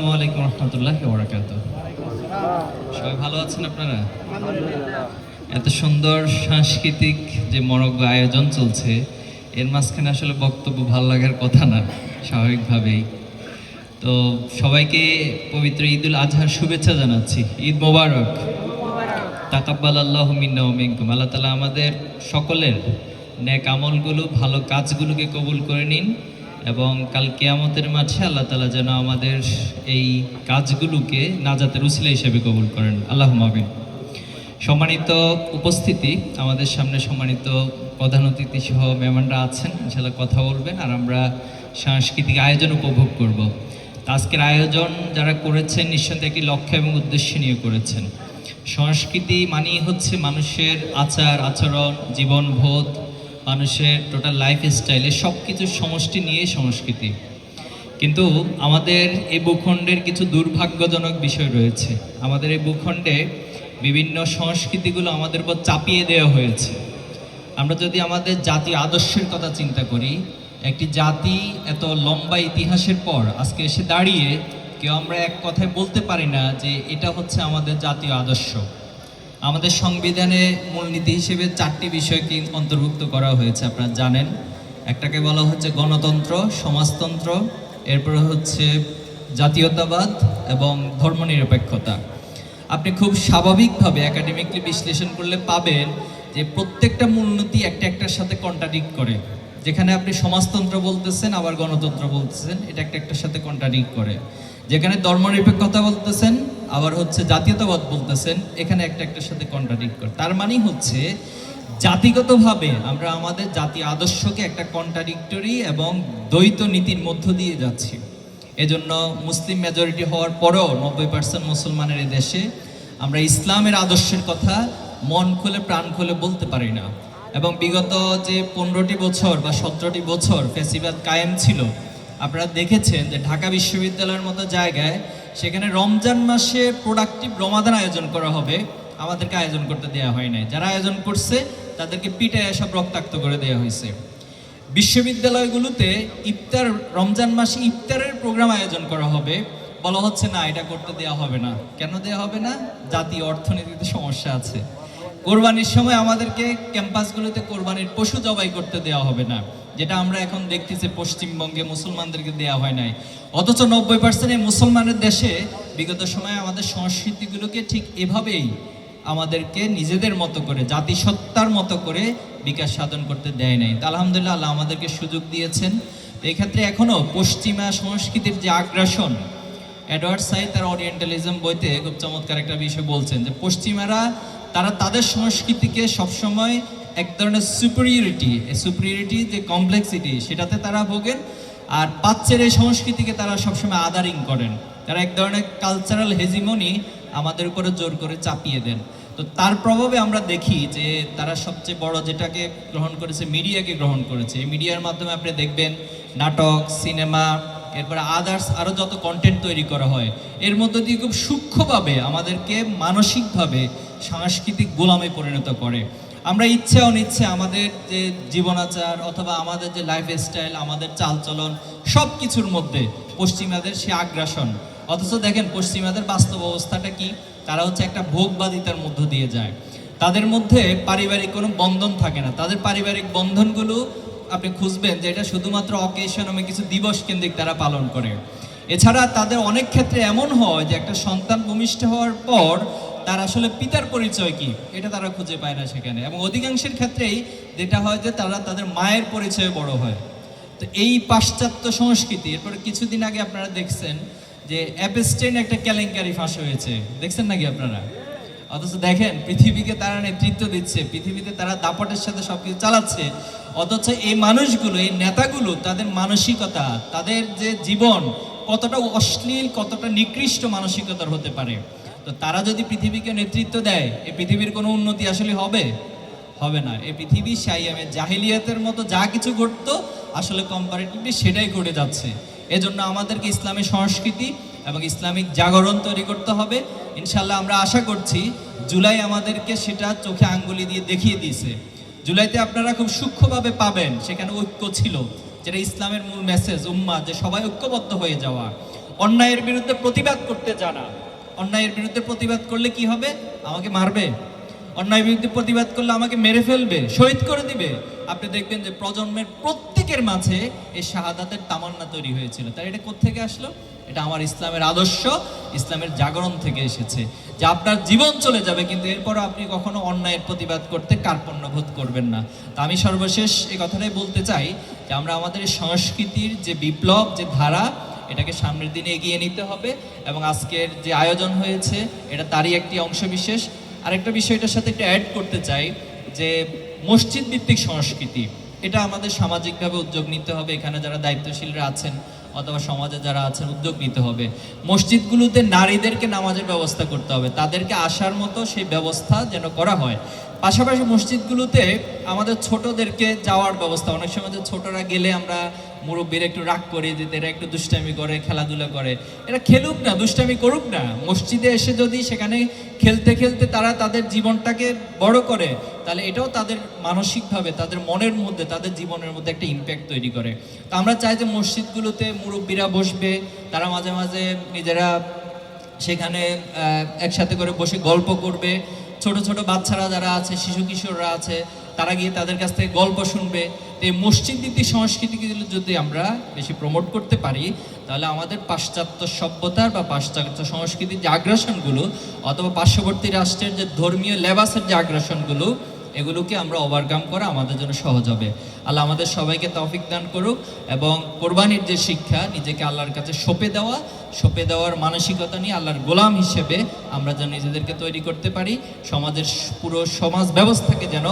আসসালামু আলাইকুম রহমতুল্লাহি ওয়া বারাকাতুহু। সবাই ভালো আছেন আপনারা? এত সুন্দর সাংস্কৃতিক যে মনোজ্ঞ আয়োজন চলছে, এর মাঝখানে আসলে বক্তব্য ভালো লাগার কথা না, স্বাভাবিকভাবেই। তো সবাইকে পবিত্র ঈদুল আজহার শুভেচ্ছা জানাচ্ছি। ঈদ মোবারক। তাকাব্বালাল্লাহু মিন্না ওয়া মিনকুম। আল্লাহ তাআলা আমাদের সকলের নেক আমলগুলো, ভালো কাজগুলোকে কবুল করে নিন এবং কাল কিয়ামতের মাঠে আল্লাহ তাআলা যেন আমাদের এই কাজগুলোকে নাজাতের উসিলা হিসেবে কবুল করেন। আল্লাহুম্মা আমিন। সম্মানিত উপস্থিতি, আমাদের সামনে সম্মানিত প্রধান অতিথি সহ মেহমানরা আছেন, ইনশাআল্লাহ কথা বলবেন আর আমরা সাংস্কৃতিক আয়োজন উপভোগ করব। আজকের আয়োজন যারা করেছেন নিঃসন্দেহে একটি লক্ষ্য এবং উদ্দেশ্য নিয়ে করেছেন। সংস্কৃতি মানেই হচ্ছে মানুষের আচার আচরণ, জীবনবোধ, মানুষের টোটাল লাইফ স্টাইলে সব কিছুর সমষ্টি নিয়েই সংস্কৃতি। কিন্তু আমাদের এই ভূখণ্ডের কিছু দুর্ভাগ্যজনক বিষয় রয়েছে। আমাদের এই ভূখণ্ডে বিভিন্ন সংস্কৃতিগুলো আমাদের উপর চাপিয়ে দেওয়া হয়েছে। আমরা যদি আমাদের জাতীয় আদর্শের কথা চিন্তা করি, একটি জাতি এত লম্বা ইতিহাসের পর আজকে এসে দাঁড়িয়ে কেউ আমরা এক কথায় বলতে পারি না যে এটা হচ্ছে আমাদের জাতীয় আদর্শ। আমাদের সংবিধানে মূলনীতি হিসেবে 4টি বিষয়কে অন্তর্ভুক্ত করা হয়েছে, আপনারা জানেন। একটাকে বলা হচ্ছে গণতন্ত্র, সমাজতন্ত্র, এরপরে হচ্ছে জাতীয়তাবাদ এবং ধর্মনিরপেক্ষতা। আপনি খুব স্বাভাবিকভাবে একাডেমিকলি বিশ্লেষণ করলে পাবেন যে প্রত্যেকটা মূলনীতি একটার সাথে কন্ট্রাডিক্ট করে। যেখানে আপনি সমাজতন্ত্র বলতেছেন আবার গণতন্ত্র বলতেছেন, এটা একটার সাথে কন্ট্রাডিক্ট করে। যেখানে ধর্মনিরপেক্ষতা বলতেছেন আবার হচ্ছে জাতীয়তাবাদ বলতেছেন, এখানে একটার সাথে কন্ট্রাডিক্ট করে। তার মানে হচ্ছে জাতিগতভাবে আমরা আমাদের জাতীয় আদর্শকে একটা কন্ট্রাডিক্টরি এবং দ্বৈত নীতির মধ্য দিয়ে যাচ্ছি। এজন্য মুসলিম মেজরিটি হওয়ার পরেও 90% মুসলমানের এই দেশে আমরা ইসলামের আদর্শের কথা মন খুলে প্রাণ খুলে বলতে পারি না। এবং বিগত যে 15টি বছর বা 17টি বছর ফ্যাসিবাদ কায়েম ছিল, আপনারা দেখেছেন যে ঢাকা বিশ্ববিদ্যালয়ের মতো জায়গায় সেখানে রমজান মাসে প্রোডাক্টিভ রমাদান আয়োজন করা হবে, আমাদেরকে আয়োজন করতে দেওয়া হয় নাই। যারা আয়োজন করছে তাদেরকে পিটায় এসব রক্তাক্ত করে দেওয়া হয়েছে। বিশ্ববিদ্যালয়গুলোতে ইফতার, রমজান মাসে ইফতারের প্রোগ্রাম আয়োজন করা হবে, বলা হচ্ছে না এটা করতে দেওয়া হবে না। কেন দেওয়া হবে না? জাতীয় অর্থনীতিতে সমস্যা আছে। কোরবানির সময় আমাদেরকে ক্যাম্পাসগুলোতে কোরবানির পশু জবাই করতে দেওয়া হবে না, যেটা আমরা এখন দেখতেছি পশ্চিমবঙ্গে মুসলমানদেরকে দেওয়া হয় নাই। অথচ 90% মুসলমানের দেশে বিগত সময়ে আমাদের সংস্কৃতিগুলোকে ঠিক এভাবেই আমাদেরকে নিজেদের মতো করে, জাতিসত্তার মতো করে বিকাশ সাধন করতে দেয় নাই। আলহামদুলিল্লাহ, আল্লাহ আমাদেরকে সুযোগ দিয়েছেন। এক্ষেত্রে এখনও পশ্চিমা সংস্কৃতির যে আগ্রাসন, এডওয়ার্ড সাইদ তার ওরিয়েন্টালিজম বইতে খুব চমৎকার একটা বিষয় বলছেন যে পশ্চিমারা তারা তাদের সংস্কৃতিকে সবসময় এক ধরনের সুপিরিয়রিটি যে কমপ্লেক্সিটি, সেটাতে তারা ভোগেন। আর প্রাচ্যের এই সংস্কৃতিকে তারা সবসময় আদারিং করেন। তারা এক ধরনের কালচারাল হেজিমনি আমাদের উপরে জোর করে চাপিয়ে দেন। তো তার প্রভাবে আমরা দেখি যে তারা সবচেয়ে বড় যেটাকে গ্রহণ করেছে, মিডিয়াকে গ্রহণ করেছে। এই মিডিয়ার মাধ্যমে আপনি দেখবেন নাটক, সিনেমা, এরপরে আদার্স আরও যত কন্টেন্ট তৈরি করা হয়, এর মধ্য দিয়ে খুব সূক্ষ্মভাবে আমাদেরকে মানসিকভাবে সাংস্কৃতিক গোলামে পরিণত করে। আমরা ইচ্ছে অনিচ্ছে আমাদের যে জীবনাচার অথবা আমাদের যে লাইফ স্টাইল, আমাদের চালচলন, সব কিছুর মধ্যে পশ্চিমাদের সে আগ্রাসন। অথচ দেখেন পশ্চিমাদের বাস্তব অবস্থাটা কি? তারা হচ্ছে একটা ভোগবাদিতার মধ্য দিয়ে যায়। তাদের মধ্যে পারিবারিক কোনো বন্ধন থাকে না। তাদের পারিবারিক বন্ধনগুলো আপনি খুঁজবেন যে এটা শুধুমাত্র অকেশন, কিছু দিবস কেন্দ্রিক তারা পালন করে। এছাড়া তাদের অনেক ক্ষেত্রে এমন হয় যে একটা সন্তান ভূমিষ্ঠ হওয়ার পর তার আসলে পিতার পরিচয় কি, এটা তারা খুঁজে পায় না সেখানে। এবং অধিকাংশের ক্ষেত্রেই যেটা হয় যে তারা তাদের মায়ের পরিচয়ে বড় হয়। তো এই পাশ্চাত্য সংস্কৃতি, এরপরে কিছুদিন আগে আপনারা দেখছেন যে অ্যাপস্টেইন একটা কেলেঙ্কারি ফাঁস হয়েছে, দেখছেন নাকি আপনারা? অথচ দেখেন পৃথিবীকে তারা নেতৃত্ব দিচ্ছে, পৃথিবীতে তারা দাপটের সাথে সবকিছু চালাচ্ছে। অথচ এই মানুষগুলো, এই নেতাগুলো, তাদের মানসিকতা, তাদের যে জীবন কতটা অশ্লীল, কতটা নিকৃষ্ট মানসিকতার হতে পারে। তো তারা যদি পৃথিবীকে নেতৃত্ব দেয়, এই পৃথিবীর কোনো উন্নতি আসলে হবে? হবে না। এই পৃথিবী শাইয়ামে জাহিলিয়াতের মতো যা কিছু ঘটতো আসলে কম্পারেটিভলি সেটাই ঘটে যাচ্ছে। এজন্য আমাদেরকে ইসলামী সংস্কৃতি এবং ইসলামিক জাগরণ তৈরি করতে হবে। ইনশাল্লাহ আমরা আশা করছি জুলাই আমাদেরকে সেটা চোখে আঙ্গুলি দিয়ে দেখিয়ে দিয়েছে। জুলাইতে আপনারা খুব সূক্ষ্মভাবে পাবেন সেখানে ঐক্য ছিল, যেটা ইসলামের মূল মেসেজ, উম্মাহ, যে সবাই ঐক্যবদ্ধ হয়ে যাওয়া। অন্যায়ের বিরুদ্ধে প্রতিবাদ করতে জানা। অন্যায়ের বিরুদ্ধে প্রতিবাদ করলে কি হবে? আমাকে মারবে। অন্যায়ের বিরুদ্ধে প্রতিবাদ করলে আমাকে মেরে ফেলবে, শহীদ করে দিবে। আপনি দেখবেন যে প্রজন্মের প্রত্যেকের মাঝে এই শাহাদাতের তামান্না তৈরি হয়েছিল। তার এটা কোত্থেকে আসলো? এটা আমার ইসলামের আদর্শ, ইসলামের জাগরণ থেকে এসেছে, যে আপনার জীবন চলে যাবে কিন্তু এরপরও আপনি কখনো অন্যায়ের প্রতিবাদ করতে কার্পণ্য বোধ করবেন না। তা আমি সর্বশেষ এই কথাটাই বলতে চাই যে আমরা আমাদের সংস্কৃতির যে বিপ্লব, যে ধারা, এটাকে সামনের দিনে এগিয়ে নিতে হবে। এবং আজকের যে আয়োজন হয়েছে এটা তারই একটি অংশবিশেষ। আরেকটা বিষয় এটার সাথে একটু অ্যাড করতে চাই যে মসজিদ ভিত্তিক সংস্কৃতি, এটা আমাদের সামাজিকভাবে উদ্যোগ নিতে হবে। এখানে যারা দায়িত্বশীলরা আছেন অথবা সমাজে যারা আছেন উদ্যোগ নিতে হবে। মসজিদগুলোতে নারীদেরকে নামাজের ব্যবস্থা করতে হবে, তাদেরকে আসার মতো সেই ব্যবস্থা যেন করা হয়। পাশাপাশি মসজিদগুলোতে আমাদের ছোটদেরকে যাওয়ার ব্যবস্থা, অনেক সময় যে ছোটরা গেলে আমরা মুরব্বীরা একটু রাগ করি যে এরা একটু দুষ্টামি করে, খেলাধুলা করে। এরা খেলুক না, দুষ্টামি করুক না। মসজিদে এসে যদি সেখানে খেলতে খেলতে তারা তাদের জীবনটাকে বড় করে, তাহলে এটাও তাদের মানসিকভাবে, তাদের মনের মধ্যে, তাদের জীবনের মধ্যে একটা ইম্প্যাক্ট তৈরি করে। তো আমরা চাই যে মসজিদগুলোতে মুরব্বীরা বসবে, তারা মাঝে মাঝে নিজেরা সেখানে একসাথে করে বসে গল্প করবে। ছোট ছোট বাচ্চারা যারা আছে, শিশু কিশোররা আছে, তারা গিয়ে তাদের কাছ থেকে গল্প শুনবে। তো এই মসজিদ ভিত্তিক সংস্কৃতিগুলো যদি আমরা বেশি প্রমোট করতে পারি, তাহলে আমাদের পাশ্চাত্য সভ্যতার বা পাশ্চাত্য সংস্কৃতির যে আগ্রাসনগুলো অথবা পার্শ্ববর্তী রাষ্ট্রের যে ধর্মীয় লেবাসের যে আগ্রাসনগুলো, এগুলোকে আমরা ওভারকাম করা আমাদের জন্য সহজ হবে। আল্লাহ আমাদের সবাইকে তৌফিক দান করুক। এবং কোরবানির যে শিক্ষা, নিজেকে আল্লাহর কাছে সঁপে দেওয়ার মানসিকতা নিয়ে আল্লাহর গোলাম হিসেবে আমরা যেন নিজেদেরকে তৈরি করতে পারি। সমাজের পুরো সমাজ ব্যবস্থাকে যেন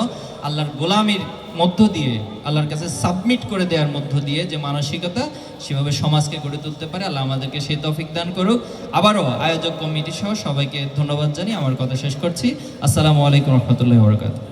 আল্লাহর গোলামির মধ্য দিয়ে, আল্লাহর কাছে সাবমিট করে দেওয়ার মধ্য দিয়ে যে মানসিকতা, সেভাবে সমাজকে গড়ে তুলতে পারে। আল্লাহ আমাদেরকে সেই তৌফিক দান করুক। আবারও আয়োজক কমিটি সহ সবাইকে ধন্যবাদ জানিয়ে আমার কথা শেষ করছি। আসসালামু আলাইকুম রহমতুল্লাহি ওয়া বারাকাতুহু।